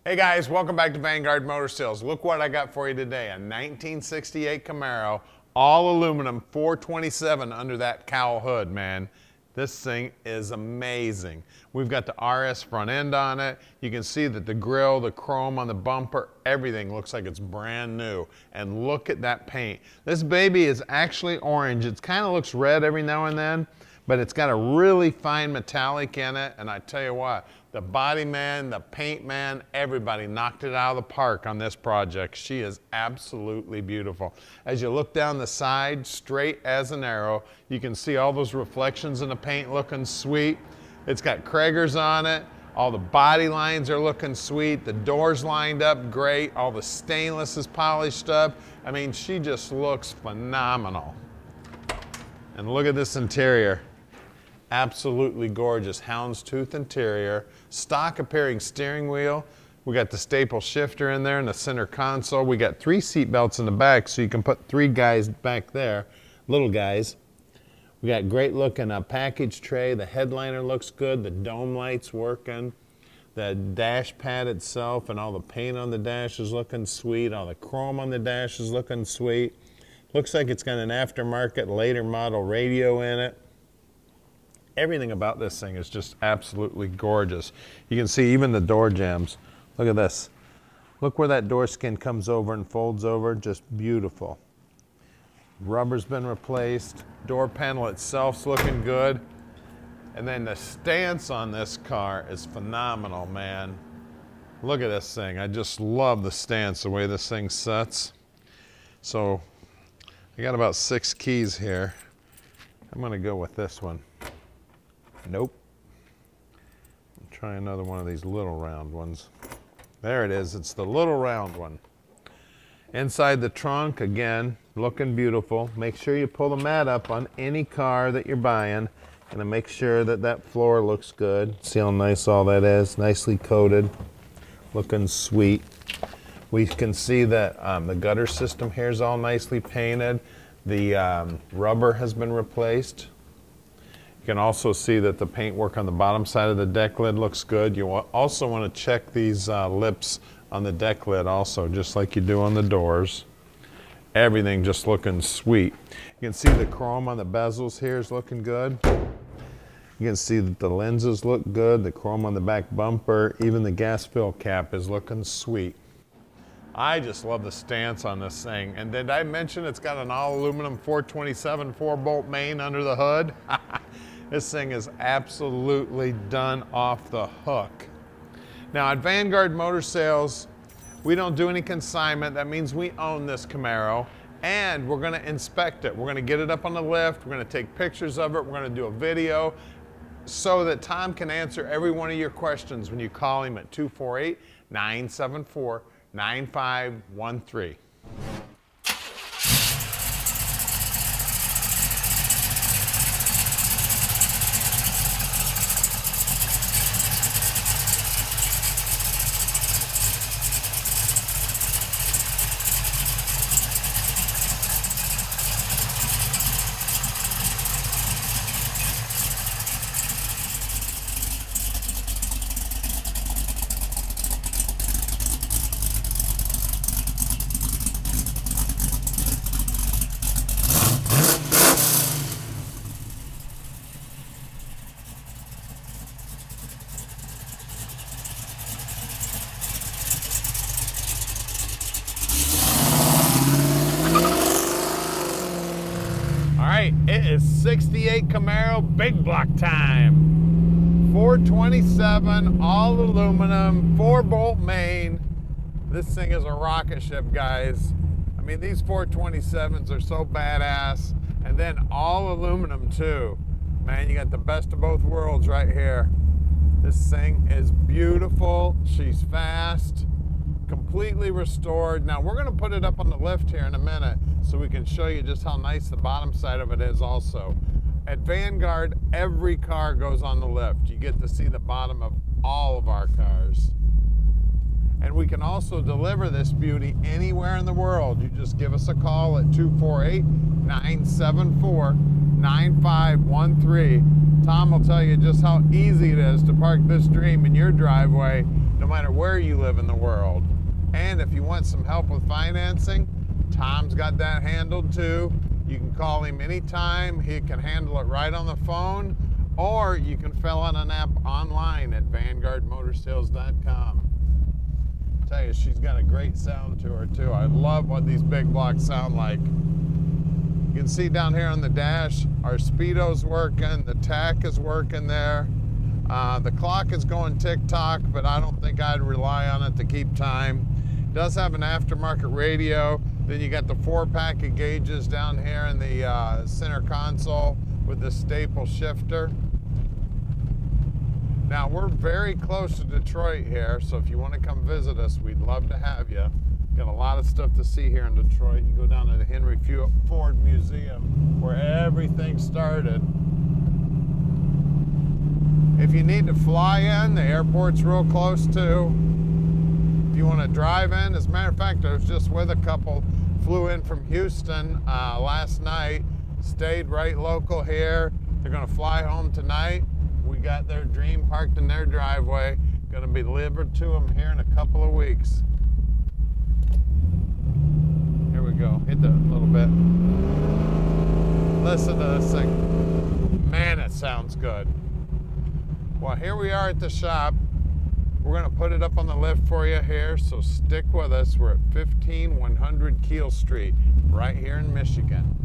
Hey guys, welcome back to Vanguard Motor Sales. Look what I got for you today. A 1968 Camaro, all aluminum, 427 under that cowl hood, man. This thing is amazing. We've got the RS front end on it. You can see that the grille, the chrome on the bumper, everything looks like it's brand new. And look at that paint. This baby is actually orange. It kind of looks red every now and then, but it's got a really fine metallic in it. And I tell you what, the body man, the paint man, everybody knocked it out of the park on this project. She is absolutely beautiful. As you look down the side, straight as an arrow, you can see all those reflections in the paint looking sweet. It's got Cragars on it. All the body lines are looking sweet. The doors lined up great. All the stainless is polished up. I mean, she just looks phenomenal. And look at this interior. Absolutely gorgeous houndstooth interior, stock appearing steering wheel. We got the staple shifter in there in the center console. We got 3 seat belts in the back, so you can put 3 guys back there, little guys. We got great looking package tray. The headliner looks good. The dome lights working. The dash pad itself and all the paint on the dash is looking sweet. All the chrome on the dash is looking sweet. Looks like it's got an aftermarket later model radio in it. Everything about this thing is just absolutely gorgeous. You can see even the door jambs. Look at this. Look where that door skin comes over and folds over. Just beautiful. Rubber's been replaced. Door panel itself's looking good. And then the stance on this car is phenomenal, man. Look at this thing. I just love the stance, the way this thing sets. So I got about 6 keys here. I'm going to go with this one. Nope. Try another one of these little round ones. There it is. It's the little round one. Inside the trunk, again, looking beautiful. Make sure you pull the mat up on any car that you're buying and make sure that that floor looks good. See how nice all that is? Nicely coated. Looking sweet. We can see that the gutter system here is all nicely painted. The rubber has been replaced. You can also see that the paintwork on the bottom side of the deck lid looks good. You also want to check these lips on the deck lid also, just like you do on the doors. Everything just looking sweet. You can see the chrome on the bezels here is looking good. You can see that the lenses look good, the chrome on the back bumper, even the gas fill cap is looking sweet. I just love the stance on this thing. And did I mention it's got an all aluminum 427 4-bolt main under the hood? This thing is absolutely done off the hook. Now at Vanguard Motor Sales, we don't do any consignment. That means we own this Camaro and we're gonna inspect it. We're gonna get it up on the lift. We're gonna take pictures of it. We're gonna do a video so that Tom can answer every one of your questions when you call him at 248-974-9513. It is 68 Camaro big block time. 427, all aluminum, 4-bolt main. This thing is a rocket ship, guys. I mean, these 427s are so badass. And then all aluminum too. Man, you got the best of both worlds right here. This thing is beautiful. She's fast, completely restored. Now we're gonna put it up on the lift here in a minute so we can show you just how nice the bottom side of it is also. At Vanguard, every car goes on the lift. You get to see the bottom of all of our cars. And we can also deliver this beauty anywhere in the world. You just give us a call at 248-974-9513. Tom will tell you just how easy it is to park this dream in your driveway no matter where you live in the world. And if you want some help with financing, Tom's got that handled too. You can call him anytime. He can handle it right on the phone, or you can fill out an app online at VanguardMotorsales.com. Tell you, she's got a great sound to her too. I love what these big blocks sound like. You can see down here on the dash, our speedo's working, the tach is working there. The clock is going tick-tock, but I don't think I'd rely on it to keep time. It does have an aftermarket radio. Then you got the 4-pack of gauges down here in the center console with the staple shifter. Now, we're very close to Detroit here, so if you want to come visit us, we'd love to have you. Got a lot of stuff to see here in Detroit. You go down to the Henry Ford Museum, where everything started. If you need to fly in, the airport's real close too. If you want to drive in, as a matter of fact, I was just with a couple, flew in from Houston last night, stayed right local here. They're going to fly home tonight. We got their Dream parked in their driveway. Going to be delivered to them here in a couple of weeks. Here we go. Hit that a little bit. Listen to this thing. Man, it sounds good. Well, here we are at the shop. We're going to put it up on the lift for you here, so stick with us. We're at 15100 Keel Street, right here in Michigan.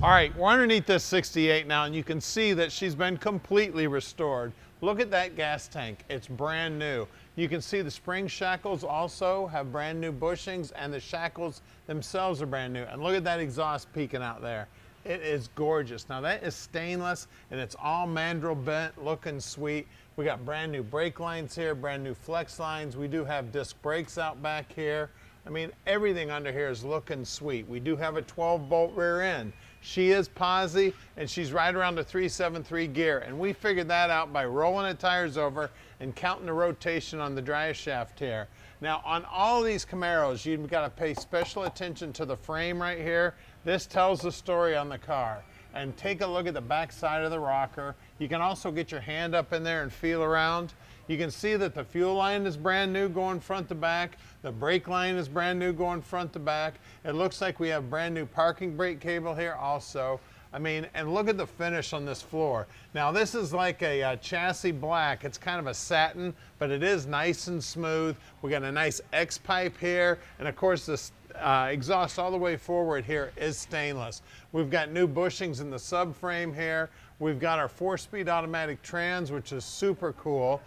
All right, we're underneath this 68 now, and you can see that she's been completely restored. Look at that gas tank. It's brand new. You can see the spring shackles also have brand new bushings, and the shackles themselves are brand new. And look at that exhaust peeking out there. It is gorgeous. Now that is stainless, and it's all mandrel bent, looking sweet. We got brand new brake lines here, brand new flex lines. We do have disc brakes out back here. I mean, everything under here is looking sweet. We do have a 12-bolt rear end. She is posi, and she's right around the 373 gear. And we figured that out by rolling the tires over and counting the rotation on the drive shaft here. Now, on all of these Camaros, you've got to pay special attention to the frame right here. This tells the story on the car. And take a look at the back side of the rocker. You can also get your hand up in there and feel around. You can see that the fuel line is brand new going front to back. The brake line is brand new going front to back. It looks like we have brand new parking brake cable here also. I mean, and look at the finish on this floor. Now this is like a chassis black. It's kind of a satin, but it is nice and smooth. We got a nice X pipe here, and of course this exhaust all the way forward here is stainless. We've got new bushings in the subframe here. We've got our 4-speed automatic trans, which is super cool.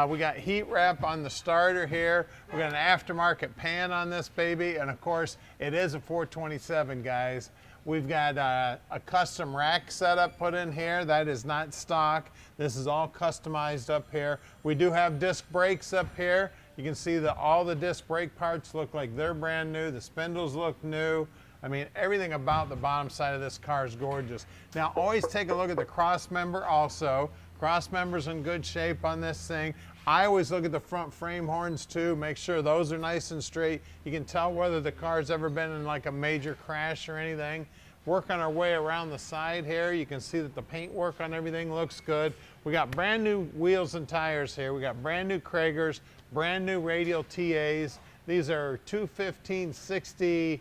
We got heat wrap on the starter here. We got an aftermarket pan on this baby, and of course it is a 427, guys. We've got a custom rack setup put in here. That is not stock. This is all customized up here. We do have disc brakes up here. You can see that all the disc brake parts look like they're brand new. The spindles look new. I mean, everything about the bottom side of this car is gorgeous. Now, always take a look at the cross member also. Cross member's in good shape on this thing. I always look at the front frame horns too, make sure those are nice and straight. You can tell whether the car's ever been in like a major crash or anything. Working our way around the side here, you can see that the paint work on everything looks good. We got brand new wheels and tires here. We got brand new Cragars, brand new Radial TAs. These are 215/60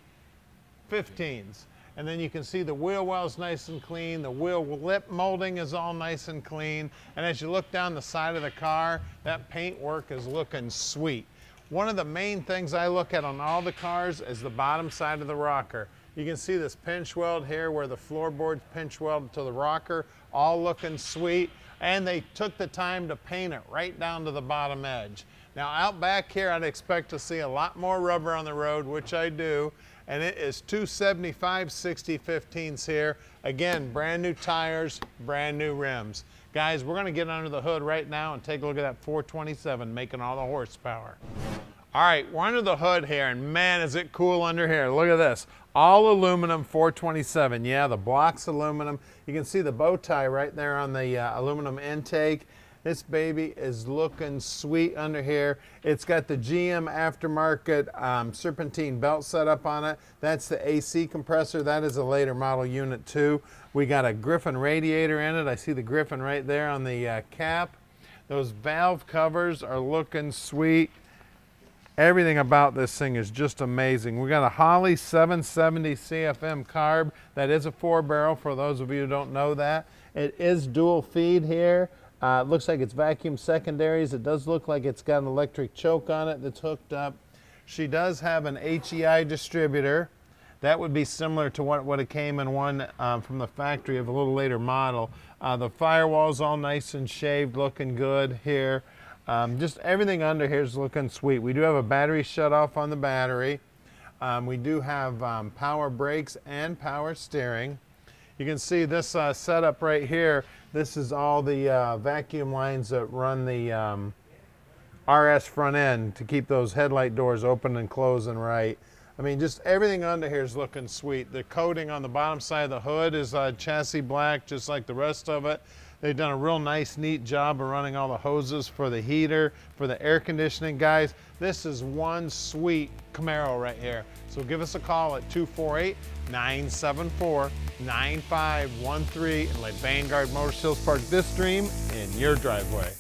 15s. And then you can see the wheel well's nice and clean. The wheel lip molding is all nice and clean. And as you look down the side of the car, that paint work is looking sweet. One of the main things I look at on all the cars is the bottom side of the rocker. You can see this pinch weld here where the floorboard's pinch welded to the rocker, all looking sweet. And they took the time to paint it right down to the bottom edge. Now out back here, I'd expect to see a lot more rubber on the road, which I do. And it is 275/60 15s here. Again, brand new tires, brand new rims. Guys, we're gonna get under the hood right now and take a look at that 427 making all the horsepower. All right, we're under the hood here, and man, is it cool under here. Look at this, all aluminum 427. Yeah, the block's aluminum. You can see the bow tie right there on the aluminum intake. This baby is looking sweet under here. It's got the GM aftermarket serpentine belt setup on it. That's the AC compressor. That is a later model unit too. We got a Griffin radiator in it. I see the Griffin right there on the cap. Those valve covers are looking sweet. Everything about this thing is just amazing. We got a Holley 770 Cfm Carb. That is a 4-barrel for those of you who don't know that. It is dual feed here. It looks like it's vacuum secondaries. It does look like it's got an electric choke on it that's hooked up. She does have an HEI distributor. That would be similar to what it came in one from the factory of a little later model. The firewall's all nice and shaved, looking good here. Just everything under here is looking sweet. We do have a battery shutoff on the battery. We do have power brakes and power steering. You can see this setup right here. This is all the vacuum lines that run the RS front end to keep those headlight doors open and closing right. I mean, just everything under here is looking sweet. The coating on the bottom side of the hood is chassis black, just like the rest of it. They've done a real nice, neat job of running all the hoses for the heater, for the air conditioning. Guys, this is one sweet Camaro right here. So give us a call at 248-974-9513 and let Vanguard Motor Sales park this dream in your driveway.